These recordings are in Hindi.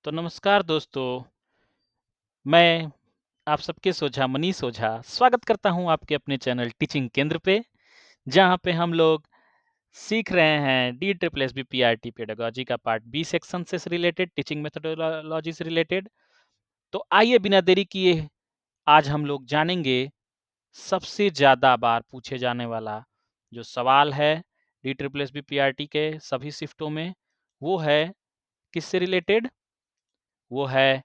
तो नमस्कार दोस्तों, मैं आप सबके सोझा मनीष ओझा स्वागत करता हूं आपके अपने चैनल टीचिंग केंद्र पे, जहां पे हम लोग सीख रहे हैं D triple S B P R T pedagogy का पार्ट बी सेक्शन से रिलेटेड, टीचिंग मेथोडोलॉजी से रिलेटेड। तो आइए बिना देरी किए आज हम लोग जानेंगे सबसे ज़्यादा बार पूछे जाने वाला जो सवाल है D triple S B P R T के सभी शिफ्टों में, वो है किससे रिलेटेड? वो है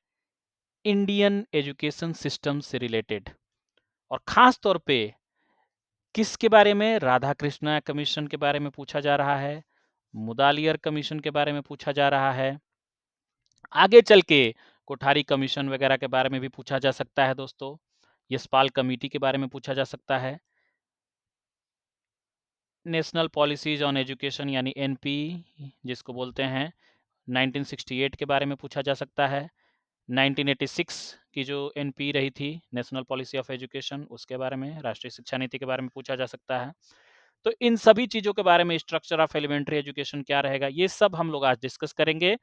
इंडियन एजुकेशन सिस्टम से रिलेटेड। और खास तौर पे किसके बारे में? राधा कृष्णा कमीशन के बारे में पूछा जा रहा है, मुदालियर कमीशन के बारे में पूछा जा रहा है, आगे चल के कोठारी कमीशन वगैरह के बारे में भी पूछा जा सकता है दोस्तों, यशपाल कमेटी के बारे में पूछा जा सकता है, नेशनल पॉलिसीज ऑन एजुकेशन यानी एनपी जिसको बोलते हैं 1968 के बारे में पूछा जा सकता है, 1986 की जो एनपी रही थी नेशनल पॉलिसी ऑफ एजुकेशन, उसके बारे में, राष्ट्रीय शिक्षा नीति के बारे में पूछा जा सकता है। तो इन सभी चीज़ों के बारे में, स्ट्रक्चर ऑफ एलिमेंट्री एजुकेशन क्या रहेगा, ये सब हम लोग आज डिस्कस करेंगे।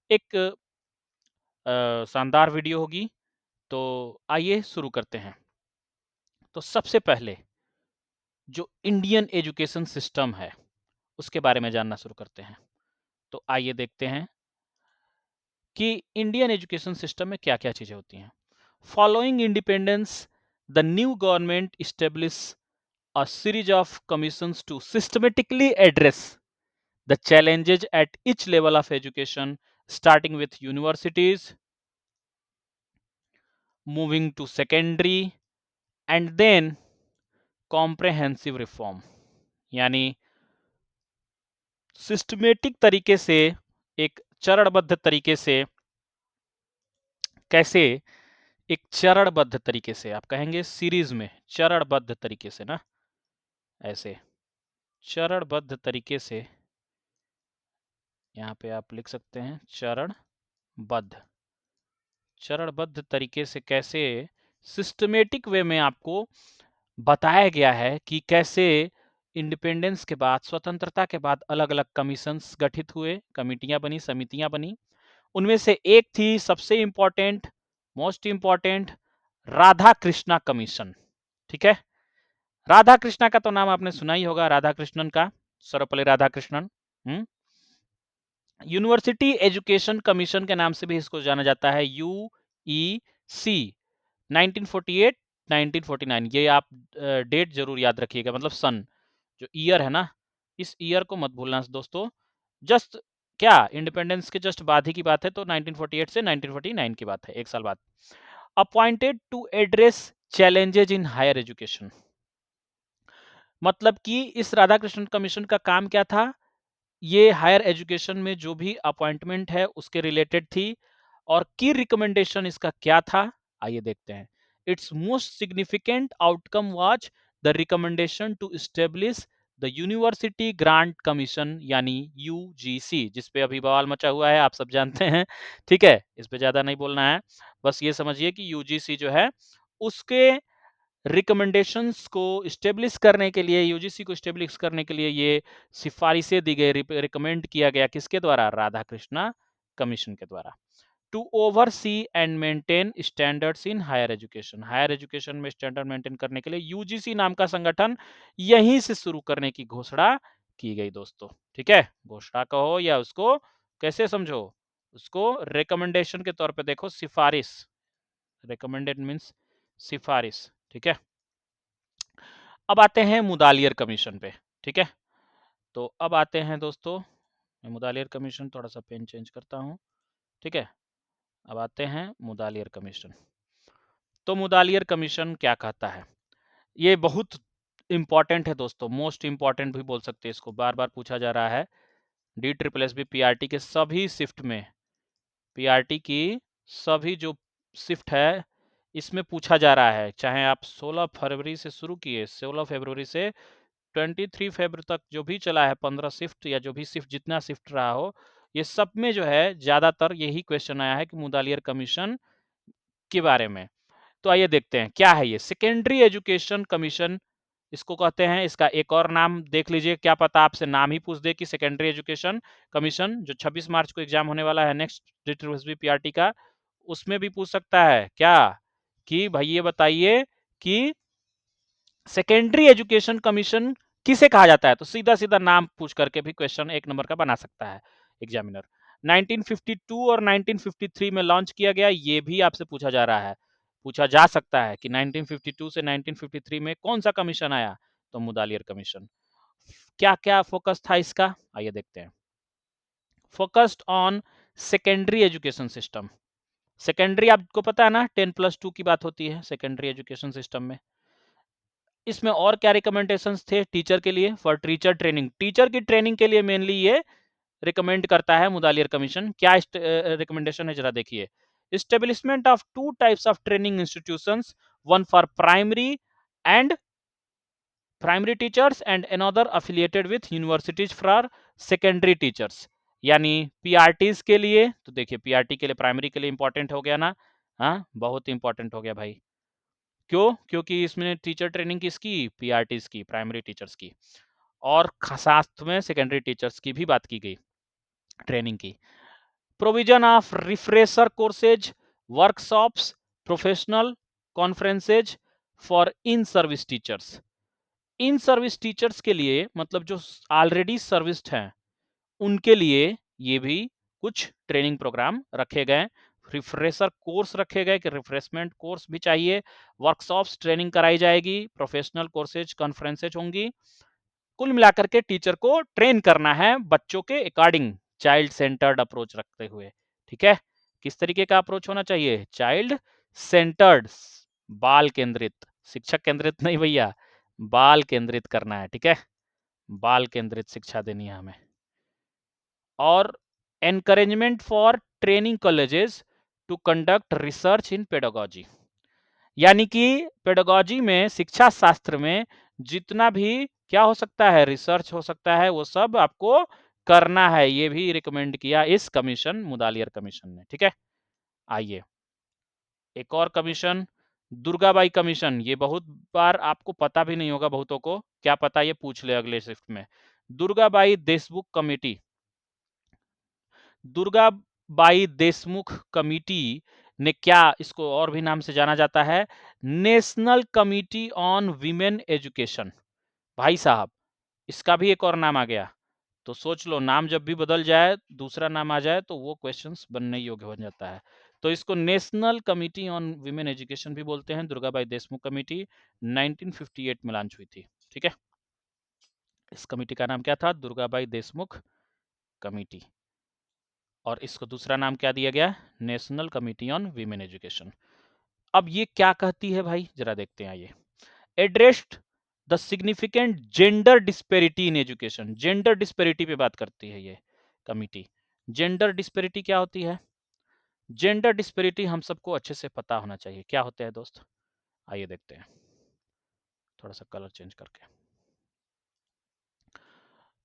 एक शानदार वीडियो होगी, तो आइए शुरू करते हैं। तो सबसे पहले जो इंडियन एजुकेशन सिस्टम है उसके बारे में जानना शुरू करते हैं। तो आइए देखते हैं कि इंडियन एजुकेशन सिस्टम में क्या क्या चीज़ें होती हैं। Following independence the new government establish a series of commissions to systematically address the challenges at each level of education, starting with universities, moving to secondary, and then comprehensive reform। यानी सिस्टमेटिक तरीके से, एक चरणबद्ध तरीके से, कैसे एक चरणबद्ध तरीके से, आप कहेंगे सीरीज में चरणबद्ध तरीके से ना, ऐसे चरणबद्ध तरीके से यहाँ पे आप लिख सकते हैं चरणबद्ध, चरणबद्ध तरीके से कैसे सिस्टमेटिक वे में आपको बताया गया है कि कैसे इंडिपेंडेंस के बाद, स्वतंत्रता के बाद अलग अलग कमीशंस गठित हुए, कमिटियां बनी, समितियां बनी। उनमें से एक थी सबसे important, most important, Radha Krishna commission. ठीक है, राधा कृष्णा का तो नाम आपने सुना ही होगा, राधा कृष्णन का, Sarvepalli Radhakrishnan. University education commission के नाम से भी इसको जाना जाता है, UEC। 1948 1949, ये आप डेट जरूर याद रखिएगा, मतलब सन, जो ईयर है ना, इस ईयर को मत भूलना दोस्तों। जस्ट क्या इंडिपेंडेंस के जस्ट बाद ही की बात है, तो 1948 से 1949 की बात है, एक साल बाद। Appointed to address challenges in higher education, मतलब कि इस राधाकृष्णन कमीशन का काम क्या था? ये हायर एजुकेशन में जो भी अपॉइंटमेंट है उसके रिलेटेड थी। और की रिकमेंडेशन इसका क्या था, आइए देखते हैं। Its most significant outcome was the recommendation to establish the university grant commission यानी यूजीसी, जिसपे अभी बवाल मचा हुआ है, आप सब जानते हैं। ठीक है, इस पे ज्यादा नहीं बोलना है, बस ये समझिए कि यूजीसी जो है उसके रिकमेंडेशंस को स्टेब्लिश करने के लिए, यूजीसी को स्टेब्लिश करने के लिए ये सिफारिशें दी गई, रिकमेंड किया गया, किसके द्वारा? राधा कृष्णा कमीशन के द्वारा। To oversee and maintain standards in higher education, higher education में स्टैंडर्ड मेंटेन करने के लिए यूजीसी नाम का संगठन यहीं से शुरू करने की घोषणा की गई दोस्तों। ठीक है, घोषणा कहो या उसको कैसे समझो, उसको रिकमेंडेशन के तौर पे देखो, सिफारिश, रिकमेंडेड मीन्स सिफारिश। ठीक है, अब आते हैं मुदालियर कमीशन पे। ठीक है, तो अब आते हैं दोस्तों, मैं मुदालियर कमीशन, थोड़ा सा पेन चेंज करता हूँ। ठीक है, अब आते हैं मुदालियर कमीशन। तो मुदालियर कमीशन क्या कहता है? ये बहुत इंपॉर्टेंट है दोस्तों, मोस्ट इंपॉर्टेंट भी बोल सकते हैं इसको, बार बार पूछा जा रहा है D triple S B PRT के सभी शिफ्ट में, पीआरटी की सभी जो शिफ्ट है इसमें पूछा जा रहा है। चाहे आप 16 फरवरी से शुरू किए, 16 फरवरी से 23 फरवरी तक जो भी चला है, 15 शिफ्ट या जो भी शिफ्ट, जितना शिफ्ट रहा हो, ये सब में जो है ज्यादातर यही क्वेश्चन आया है कि मुदालियर कमीशन के बारे में। तो आइए देखते हैं क्या है ये सेकेंडरी एजुकेशन कमीशन इसको कहते हैं, इसका एक और नाम देख लीजिए, क्या पता आपसे नाम ही पूछ दे कि सेकेंडरी एजुकेशन कमीशन, जो 26 मार्च को एग्जाम होने वाला है नेक्स्ट पीआरटी का, उसमें भी पूछ सकता है क्या कि भाई ये बताइए कि सेकेंडरी एजुकेशन कमीशन किसे कहा जाता है, तो सीधा सीधा नाम पूछ करके भी क्वेश्चन 1 नंबर का बना सकता है एग्जामिनर। 1952 और 1953 में लॉन्च किया गया, ये भी आपसे पूछा जा रहा है, पूछा जा सकता है कि 1952 से 1953 में कौन सा कमीशन आया, तो मुदालियर कमीशन। क्या क्या फोकस था इसका, आइए देखते हैं। Focused on secondary education system. Secondary आपको पता है ना, 10+2 की बात होती है सेकेंडरी एजुकेशन सिस्टम में। इसमें और क्या रिकमेंडेशंस थे टीचर के लिए, फॉर टीचर ट्रेनिंग, टीचर की ट्रेनिंग के लिए मेनली ये रिकमेंड करता है मुदालियर कमीशन। क्या रिकमेंडेशन है जरा देखिए। Establishment of 2 types of training institutions, one for primary and primary teachers and another affiliated with universities for secondary teachers. यानी पीआरटीज के लिए, तो देखिए पीआरटी के लिए, प्राइमरी के लिए इंपॉर्टेंट हो गया ना, हाँ बहुत इंपॉर्टेंट हो गया भाई। क्यों? क्योंकि इसमें टीचर ट्रेनिंग किसकी, पीआरटीज की, प्राइमरी टीचर्स की, और साथ में सेकेंडरी टीचर्स की भी बात की गई ट्रेनिंग की। Provision of refresher courses, workshops, professional conferences for in service teachers. In service teachers के लिए मतलब जो ऑलरेडी सर्विस्ड हैं उनके लिए ये भी कुछ ट्रेनिंग प्रोग्राम रखे गए, रिफ्रेशर कोर्स रखे गए कि रिफ्रेशमेंट कोर्स भी चाहिए, वर्कशॉप्स ट्रेनिंग कराई जाएगी, प्रोफेशनल कोर्सेज कॉन्फ्रेंसेज होंगी। कुल मिलाकर के टीचर को ट्रेन करना है बच्चों के अकॉर्डिंग, चाइल्ड सेंटर्ड अप्रोच रखते हुए। ठीक है, किस तरीके का अप्रोच होना चाहिए, चाइल्ड सेंटर्ड, बाल केंद्रित, शिक्षक केंद्रित नहीं भैया, बाल केंद्रित करना है। ठीक है, बाल केंद्रित शिक्षा देनी है हमें। और encouragement for training colleges to conduct research in pedagogy, यानी कि पेडागोजी में, शिक्षा शास्त्र में जितना भी क्या हो सकता है, रिसर्च हो सकता है, वो सब आपको करना है, ये भी रिकमेंड किया इस कमीशन, मुदालियर कमीशन ने। ठीक है, आइए एक और कमीशन, दुर्गाबाई कमीशन। ये बहुत बार आपको पता भी नहीं होगा बहुतों को, क्या पता ये पूछ ले अगले शिफ्ट में। दुर्गाबाई देशमुख कमेटी, दुर्गाबाई देशमुख कमेटी ने क्या, इसको और भी नाम से जाना जाता है, national committee on women education. भाई साहब, इसका भी एक और नाम आ गया, तो सोच लो नाम जब भी बदल जाए, दूसरा नाम आ जाए, तो वो क्वेश्चंस बनने योग्य हो जाता है। तो इसको national committee on women education भी बोलते हैं। दुर्गाबाई देशमुख कमेटी 1958 में लॉन्च हुई थी। ठीक है, इस कमेटी का नाम क्या था, दुर्गाबाई देशमुख कमेटी, और इसको दूसरा नाम क्या दिया गया, national committee on women education. अब ये क्या कहती है भाई, जरा देखते हैं। ये addressed the significant gender disparity in education, gender disparity पे बात करती है ये कमिटी। जेंडर डिस्पेरिटी क्या होती है, जेंडर डिस्पेरिटी हम सबको अच्छे से पता होना चाहिए क्या होते हैं दोस्त, आइए देखते हैं, थोड़ा सा कलर चेंज करके।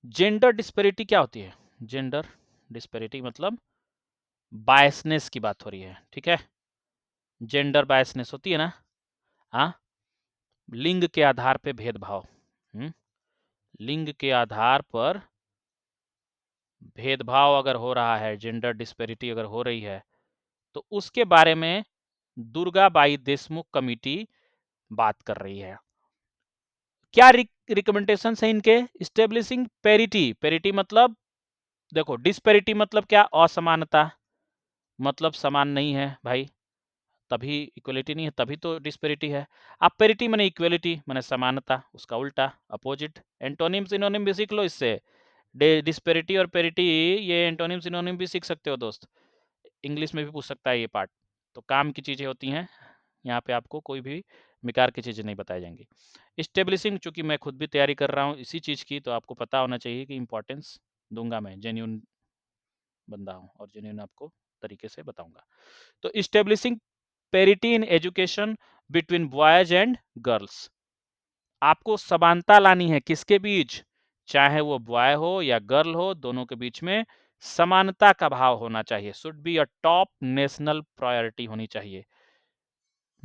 जेंडर डिस्पेरिटी क्या होती है, जेंडर डिस्पेरिटी मतलब बायसनेस की बात हो रही है। ठीक है, जेंडर बायसनेस होती है ना, हाँ, लिंग के आधार पे भेदभाव, लिंग के आधार पर भेदभाव अगर हो रहा है, जेंडर डिस्पेरिटी अगर हो रही है, तो उसके बारे में दुर्गाबाई देशमुख कमेटी बात कर रही है। क्या रिकमेंडेशन है इनके, स्टेब्लिशिंग पेरिटी, पेरिटी मतलब देखो, डिस्पेरिटी मतलब क्या, असमानता, मतलब समान नहीं है भाई, तभी इक्वलिटी नहीं है, तभी तो डिस्पेरिटी है। अब पेरिटी माने इक्वलिटी, माने समानता, उसका उल्टा अपोजिट, एंटोनिम सिनोनिम भी सीख लो इससे। डिस्पेरिटी और पेरिटी, ये एंटोनिम सिनोनिम भी सीख सकते हो दोस्त, इंग्लिश में भी पूछ सकता है ये पार्ट, तो काम की चीज़ें होती हैं यहाँ पे, आपको कोई भी बेकार की चीज़ें नहीं बताई जाएंगी। स्टेब्लिशिंग, चूंकि मैं खुद भी तैयारी कर रहा हूँ इसी चीज़ की, तो आपको पता होना चाहिए कि इंपॉर्टेंस दूंगा, मैं जेन्यून बंदा हूँ और जेन्यून आपको तरीके से बताऊंगा। तो establishing parity in education between boys and girls, आपको समानता लानी है किसके बीच, चाहे वो बॉय हो या गर्ल हो, दोनों के बीच में समानता का भाव होना चाहिए, should be a top national priority होनी चाहिए।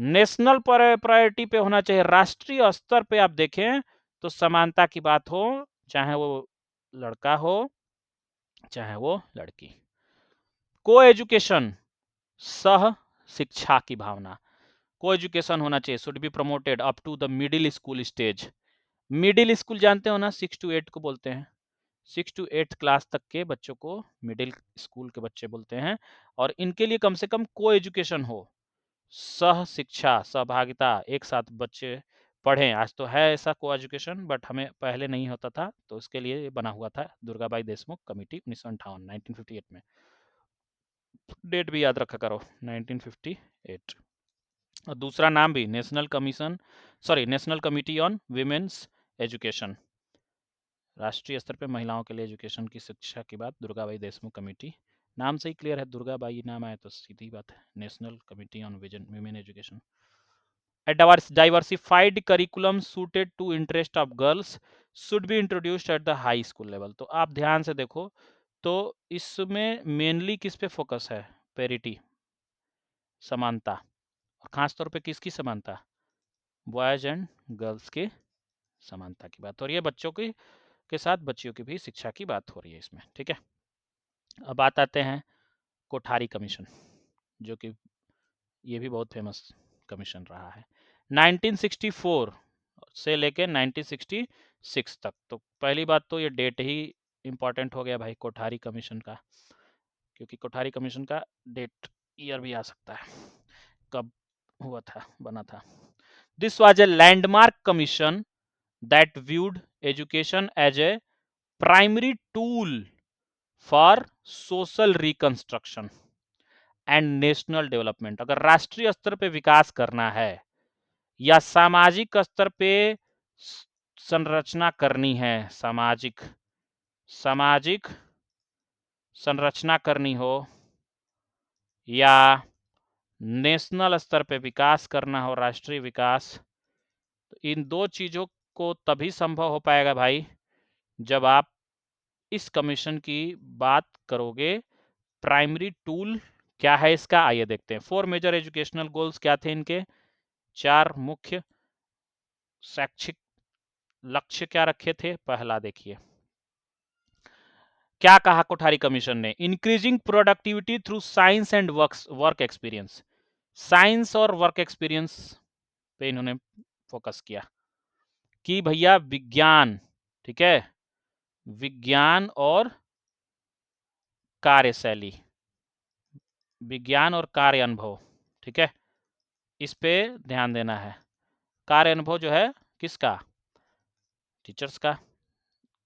नेशनल प्रायोरिटी पे होना चाहिए, राष्ट्रीय स्तर पे आप देखें तो समानता की बात हो, चाहे वो लड़का हो चाहे वो लड़की। को एजुकेशन, सह शिक्षा की भावना, को एजुकेशन होना चाहिए, should be promoted up to the middle school stage. Middle school जानते हो ना, 6 to 8 को बोलते हैं, 6 to 8 क्लास तक के बच्चों को मिडिल स्कूल के बच्चे बोलते हैं। और इनके लिए कम से कम को एजुकेशन हो, सह शिक्षा, सहभागिता, एक साथ बच्चे पढ़ें। आज तो है ऐसा को एजुकेशन, बट हमें पहले नहीं होता था, तो इसके लिए बना हुआ था दुर्गाबाई देशमुख कमेटी 1958 में। डेट भी याद रखा करो, 1958। और दूसरा नाम भी national committee on women's education, राष्ट्रीय स्तर पे महिलाओं के लिए एजुकेशन की शिक्षा की बात, दुर्गाबाई देशमुख कमेटी। नाम से ही क्लियर है, दुर्गाबाई नाम आया तो सीधी बात है, national committee on women education. A diversified curriculum suited to interest of girls should be introduced at the high school level। तो आप ध्यान से देखो तो इसमें मेनली किस पे फोकस है, पेरिटी, समानता, और खास तौर पे किसकी समानता, बॉयज एंड गर्ल्स के समानता की बात हो रही है, बच्चों की के साथ बच्चियों की भी शिक्षा की बात हो रही है इसमें, ठीक है। अब बात आते हैं कोठारी कमीशन, जो कि ये भी बहुत फेमस कमीशन रहा है 1964 से लेके 1966 तक। तो पहली बात तो ये डेट ही इंपॉर्टेंट हो गया भाई कोठारी कमीशन का, क्योंकि कोठारी कमीशन का डेट ईयर भी आ सकता है कब हुआ था, बना था। This was a landmark commission that viewed education as a primary tool for social reconstruction and national development. अगर राष्ट्रीय स्तर पे विकास करना है या सामाजिक स्तर पे संरचना करनी है, सामाजिक संरचना करनी हो, या नेशनल स्तर पे विकास करना हो, राष्ट्रीय विकास, तो इन दो चीजों को तभी संभव हो पाएगा भाई जब आप इस कमीशन की बात करोगे। प्राइमरी टूल क्या है इसका, आइए देखते हैं। 4 मेजर एजुकेशनल गोल्स क्या थे इनके, 4 मुख्य शैक्षिक लक्ष्य क्या रखे थे। पहला देखिए क्या कहा कोठारी कमीशन ने, increasing productivity through science and work experience. Science और वर्क एक्सपीरियंस पे इन्होंने फोकस किया कि भैया विज्ञान, ठीक है, विज्ञान और कार्यशैली, विज्ञान और कार्य अनुभव, ठीक है, इस पे ध्यान देना है। कार्य अनुभव जो है किसका, टीचर्स का,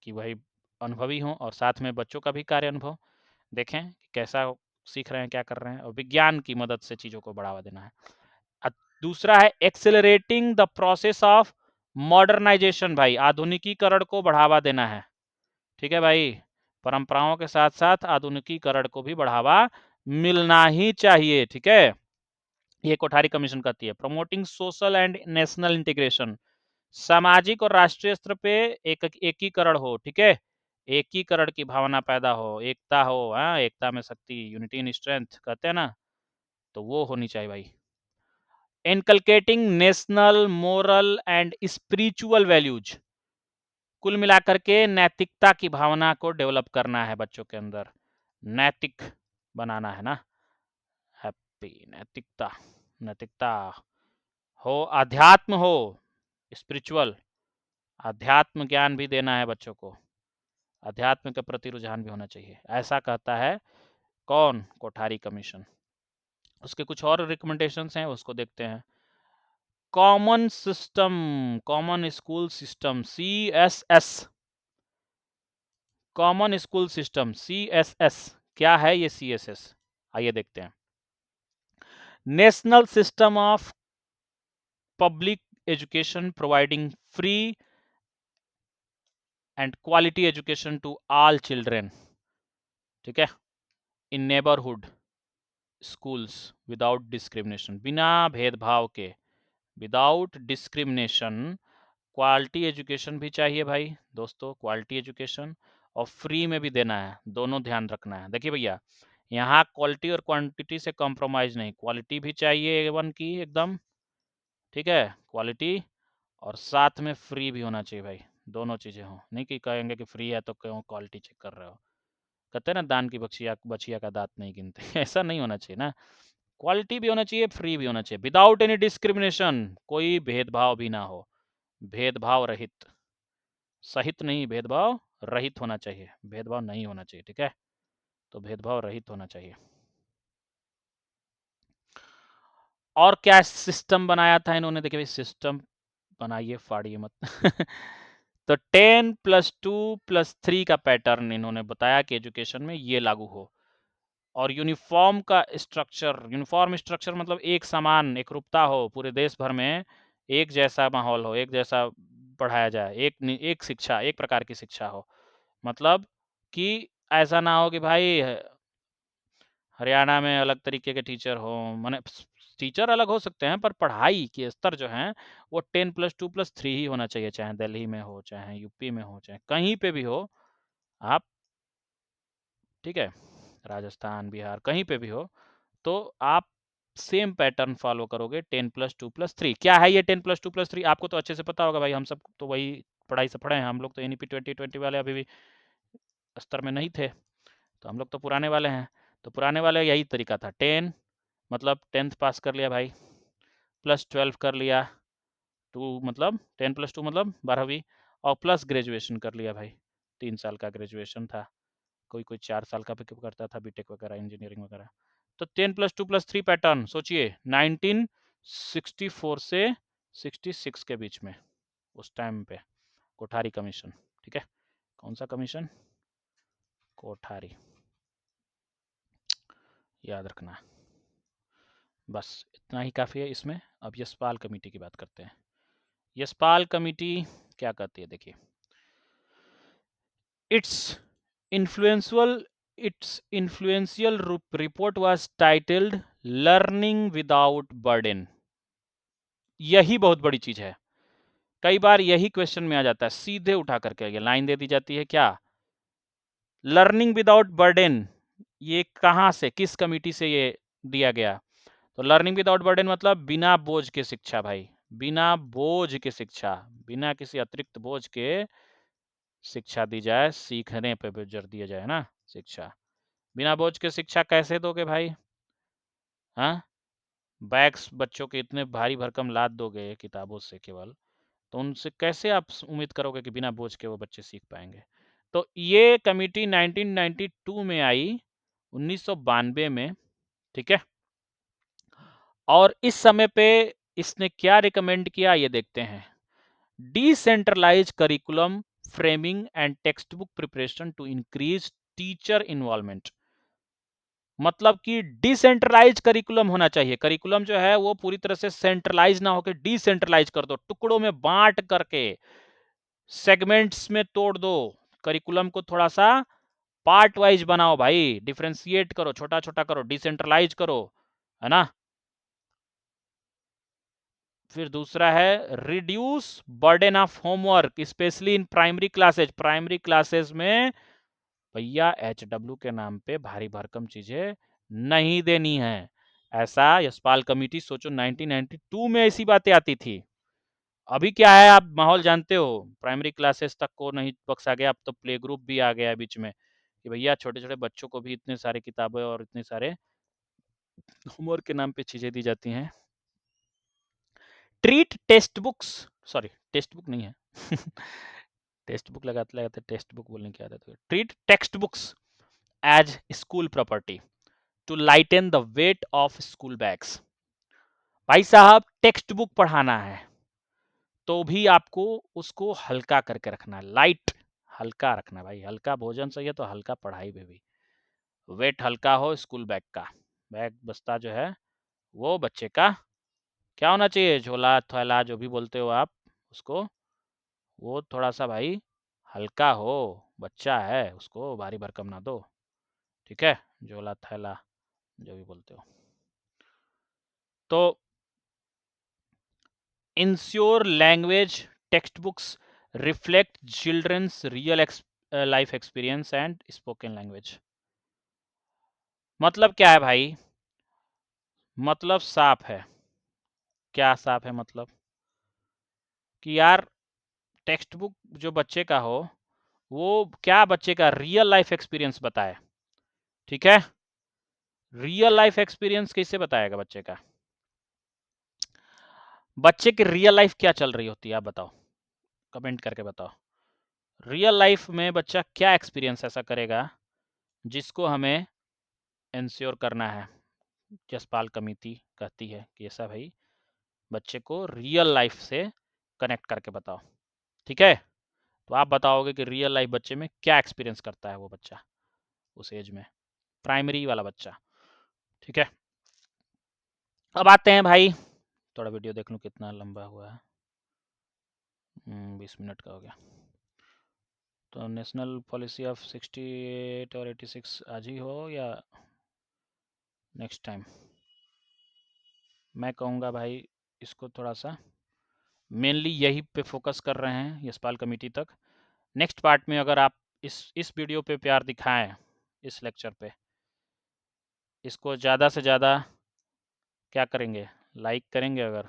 कि वही अनुभवी हों, और साथ में बच्चों का भी कार्य अनुभव देखें कि कैसा सीख रहे हैं, क्या कर रहे हैं, और विज्ञान की मदद से चीज़ों को बढ़ावा देना है। दूसरा है accelerating the process of modernisation, भाई आधुनिकीकरण को बढ़ावा देना है, ठीक है भाई, परंपराओं के साथ साथ आधुनिकीकरण को भी बढ़ावा मिलना ही चाहिए, ठीक है, ये कोठारी कमीशन कहती है। Promoting social and national integration, सामाजिक और राष्ट्रीय स्तर पे एकीकरण हो, ठीक है, एकीकरण की भावना पैदा हो, एकता हो, हाँ, एकता में शक्ति, यूनिटी इन स्ट्रेंथ कहते हैं ना, तो वो होनी चाहिए भाई। Inculcating national moral and spiritual values, कुल मिलाकर के नैतिकता की भावना को डेवलप करना है बच्चों के अंदर, नैतिक बनाना है ना, हैप्पी नैतिकता, नैतिकता हो, अध्यात्म हो, स्पिरिचुअल, अध्यात्म ज्ञान भी देना है बच्चों को, अध्यात्म के प्रति रुझान भी होना चाहिए, ऐसा कहता है कौन, कोठारी कमीशन। उसके कुछ और रिकमेंडेशंस हैं, उसको देखते हैं। Common system, common school system, CSS, common school system, CSS क्या है ये CSS, आइए देखते हैं। National system of public education providing free and quality education to all children, ठीक है, in neighbourhood schools without discrimination, बिना भेदभाव के, विदाउट डिस्क्रिमिनेशन, क्वालिटी एजुकेशन भी चाहिए भाई दोस्तों, क्वालिटी एजुकेशन, और फ्री में भी देना है, दोनों ध्यान रखना है। देखिए भैया यहाँ क्वालिटी और क्वांटिटी से कॉम्प्रोमाइज नहीं, क्वालिटी भी चाहिए A1 की एकदम, ठीक है, क्वालिटी और साथ में फ्री भी होना चाहिए भाई, दोनों चीज़ें हों, नहीं कि कहेंगे कि फ्री है तो क्यों क्वालिटी चेक कर रहे हो। कहते हैं ना, दान की बख्शिया बछिया का दांत नहीं गिनते ऐसा नहीं होना चाहिए ना, क्वालिटी भी होना चाहिए, फ्री भी होना चाहिए, विदाउट एनी डिस्क्रिमिनेशन, कोई भेदभाव भी ना हो, भेदभाव रहित, सहित नहीं, भेदभाव रहित होना चाहिए, भेदभाव नहीं होना चाहिए, ठीक है, तो भेदभाव रहित होना चाहिए। और क्या सिस्टम बनाया था इन्होंने, देखिए भाई सिस्टम बनाइए, फाड़िए मत तो 10+2+3 का पैटर्न इन्होंने बताया कि एजुकेशन में ये लागू हो, और यूनिफॉर्म का स्ट्रक्चर, यूनिफॉर्म स्ट्रक्चर मतलब एक समान, एक रूपता हो पूरे देश भर में, एक जैसा माहौल हो, एक जैसा पढ़ाया जाए, एक शिक्षा, एक प्रकार की शिक्षा हो, मतलब कि ऐसा ना हो कि भाई हरियाणा में अलग तरीके के टीचर हो, माने टीचर अलग हो सकते हैं पर पढ़ाई के स्तर जो हैं वो 10+2+3 ही होना चाहिए, चाहे दिल्ली में हो, चाहे यूपी में हो, चाहे कहीं पे भी हो आप, ठीक है, राजस्थान, बिहार, कहीं पे भी हो, तो आप सेम पैटर्न फॉलो करोगे, 10+2+3। क्या है ये 10+2+3? आपको तो अच्छे से पता होगा भाई, हम सब तो वही पढ़ाई से पढ़े हैं, हम लोग तो NEP 2020 वाले अभी भी स्तर में नहीं थे, तो हम लोग तो पुराने वाले हैं, तो पुराने वाले यही तरीका था, 10 मतलब 10th पास कर लिया भाई, +12 कर लिया, 2 मतलब 10+2 मतलब 12वीं, और प्लस ग्रेजुएशन कर लिया भाई, 3 साल का ग्रेजुएशन था, कोई कोई 4 साल का भी करता था, बीटेक वगैरह, इंजीनियरिंग वगैरह। तो 10+2+3 पैटर्न सोचिए, 1964 से 66 के बीच में, उस टाइम पे कोठारी कमीशन, ठीक है, कौन सा कमीशन? कोठारी, याद रखना, बस इतना ही काफ़ी है इसमें। अब यशपाल कमेटी की बात करते हैं। यशपाल कमेटी क्या कहती है, देखिए, it's influential its influential report was titled learning without burden. यही बहुत बड़ी चीज है, कई बार यही क्वेश्चन में आ जाता है, सीधे उठा करके ये लाइन दे दी जाती है, क्या लर्निंग विदाउट बर्डन, ये कहां से, किस कमिटी से ये दिया गया? तो लर्निंग विदाउट बर्डन मतलब बिना बोझ के शिक्षा भाई, बिना बोझ के शिक्षा, बिना किसी अतिरिक्त बोझ के शिक्षा दी जाए, सीखने पे जोर दिया जाए ना, शिक्षा बिना बोझ के शिक्षा कैसे दोगे भाई? हाँ, बैग्स बच्चों के इतने भारी भरकम लाद दोगे किताबों से केवल, तो उनसे कैसे आप उम्मीद करोगे कि बिना बोझ के वो बच्चे सीख पाएंगे? तो ये कमिटी 1992 में आई, 1992 में, ठीक है, और इस समय पे इसने क्या रिकमेंड किया ये देखते हैं, decentralise curriculum framing and textbook preparation to increase teacher involvement, मतलब कि डिसेंट्रलाइज करिकुलम होना चाहिए, करिकुलम जो है वो पूरी तरह से सेंट्रलाइज ना होकर डिसेंट्रलाइज कर दो, टुकड़ों में बांट करके, सेगमेंट्स में तोड़ दो, करिकुलम को थोड़ा सा पार्ट वाइज बनाओ भाई, डिफरेंशिएट करो, छोटा छोटा करो, डिसेंट्रलाइज करो, है ना। फिर दूसरा है reduce burden of homework specially in primary classes, primary classes में भैया HW के नाम पे भारी भरकम चीजें नहीं देनी है, ऐसा यशपाल कमेटी सोचो 1992 में ऐसी बातें आती थी। अभी क्या है, आप माहौल जानते हो, प्राइमरी क्लासेस तक को नहीं बख्शा गया, अब तो प्ले ग्रुप भी आ गया है बीच में, कि भैया छोटे छोटे बच्चों को भी इतने सारे किताबें और इतने सारे होमवर्क के नाम पे चीजें दी जाती हैं। Treat text books, sorry text book नहीं है टेक्स्ट बुक लगाते लगाते टेक्स्ट बुक बोलने की आदत है। Treat textbooks as school property to lighten the weight of school bags. भाई साहब टेक्स्ट बुक पढ़ाना है तो भी आपको उसको हल्का करके रखना है, लाइट, हल्का रखना भाई, हल्का भोजन सही है तो हल्का पढ़ाई में भी, वेट हल्का हो स्कूल बैग का, बैग बस्ता जो है वो बच्चे का क्या होना चाहिए, झोला थैला जो भी बोलते हो आप उसको, वो थोड़ा सा भाई हल्का हो, बच्चा है उसको भारी भरकम ना दो, ठीक है, झोला थैला जो भी बोलते हो। तो ensure language textbooks reflect children's real life experience and spoken language. मतलब क्या है भाई, मतलब साफ है क्या साफ है मतलब कि यार टेक्स्ट बुक जो बच्चे का हो वो क्या बच्चे का रियल लाइफ एक्सपीरियंस बताए, ठीक है। रियल लाइफ एक्सपीरियंस कैसे बताएगा बच्चे का? बच्चे की रियल लाइफ क्या चल रही होती है आप बताओ, कमेंट करके बताओ। रियल लाइफ में बच्चा क्या एक्सपीरियंस ऐसा करेगा जिसको हमें इंश्योर करना है। जसपाल कमेटी कहती है कि ऐसा भाई बच्चे को रियल लाइफ से कनेक्ट करके बताओ, ठीक है। तो आप बताओगे कि रियल लाइफ बच्चे में क्या एक्सपीरियंस करता है वो बच्चा उस एज में, प्राइमरी वाला बच्चा, ठीक है। अब आते हैं भाई, थोड़ा वीडियो देख लूँ कितना लंबा हुआ है। 20 मिनट का हो गया। तो नेशनल पॉलिसी ऑफ 68 और 86 आज ही हो या नेक्स्ट टाइम? मैं कहूँगा भाई इसको थोड़ा सा मेनली यही पे फोकस कर रहे हैं यशपाल कमेटी तक। नेक्स्ट पार्ट में अगर आप इस वीडियो पे प्यार दिखाएं, इस लेक्चर पे इसको ज़्यादा से ज़्यादा क्या करेंगे, लाइक करेंगे। अगर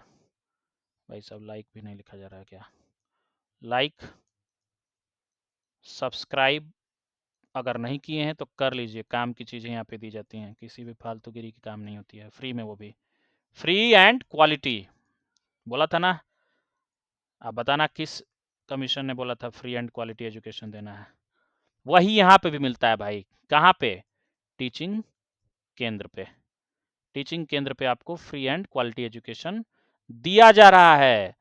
भाई सब लाइक भी नहीं लिखा जा रहा है क्या, लाइक सब्सक्राइब अगर नहीं किए हैं तो कर लीजिए। काम की चीज़ें यहाँ पे दी जाती हैं, किसी भी फालतूगिरी की काम नहीं होती है, फ्री में, वो भी फ्री एंड क्वालिटी। बोला था ना, आप बताना किस कमीशन ने बोला था फ्री एंड क्वालिटी एजुकेशन देना है। वही यहाँ पे भी मिलता है भाई। कहाँ पे? टीचिंग केंद्र पे। टीचिंग केंद्र पे आपको फ्री एंड क्वालिटी एजुकेशन दिया जा रहा है,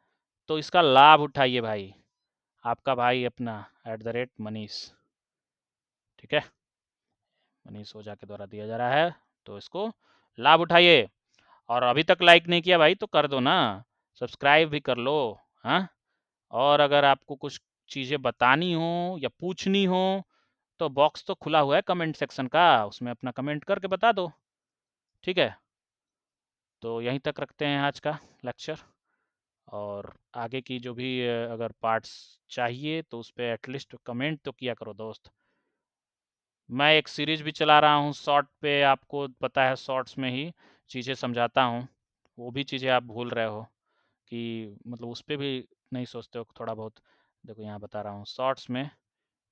तो इसका लाभ उठाइए भाई। आपका भाई अपना @मनीष, ठीक है, मनीष ओझा के द्वारा दिया जा रहा है, तो इसको लाभ उठाइए। और अभी तक लाइक नहीं किया भाई तो कर दो ना, सब्सक्राइब भी कर लो। हाँ, और अगर आपको कुछ चीज़ें बतानी हो या पूछनी हो तो बॉक्स तो खुला हुआ है कमेंट सेक्शन का, उसमें अपना कमेंट करके बता दो, ठीक है। तो यहीं तक रखते हैं आज का लेक्चर, और आगे की जो भी अगर पार्ट्स चाहिए तो उस पर एटलीस्ट कमेंट तो किया करो दोस्त। मैं एक सीरीज भी चला रहा हूँ शॉर्ट पे, आपको पता है शॉर्ट्स में ही चीज़ें समझाता हूँ, वो भी चीज़ें आप भूल रहे हो कि मतलब उस पर भी नहीं सोचते हो थोड़ा बहुत। देखो यहाँ बता रहा हूँ शॉर्ट्स में,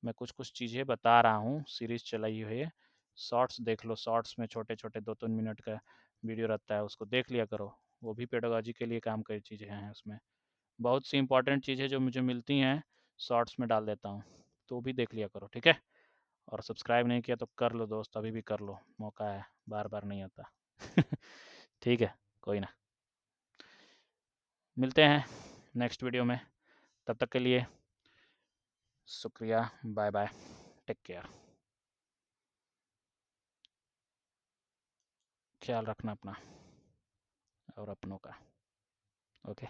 मैं कुछ कुछ चीज़ें बता रहा हूँ, सीरीज चलाई हुई है, शॉर्ट्स देख लो। शॉर्ट्स में छोटे छोटे 2-3 मिनट का वीडियो रहता है, उसको देख लिया करो। वो भी पेडागोजी के लिए काम की चीज़ें हैं उसमें, बहुत सी इंपॉर्टेंट चीज़ें जो मुझे मिलती हैं शॉर्ट्स में डाल देता हूँ, तो भी देख लिया करो, ठीक है। और सब्सक्राइब नहीं किया तो कर लो दोस्त, अभी भी कर लो, मौका है, बार बार नहीं आता। ठीक है, कोई ना, मिलते हैं नेक्स्ट वीडियो में, तब तक के लिए शुक्रिया, बाय बाय, टेक केयर, ख्याल रखना अपना और अपनों का, ओके।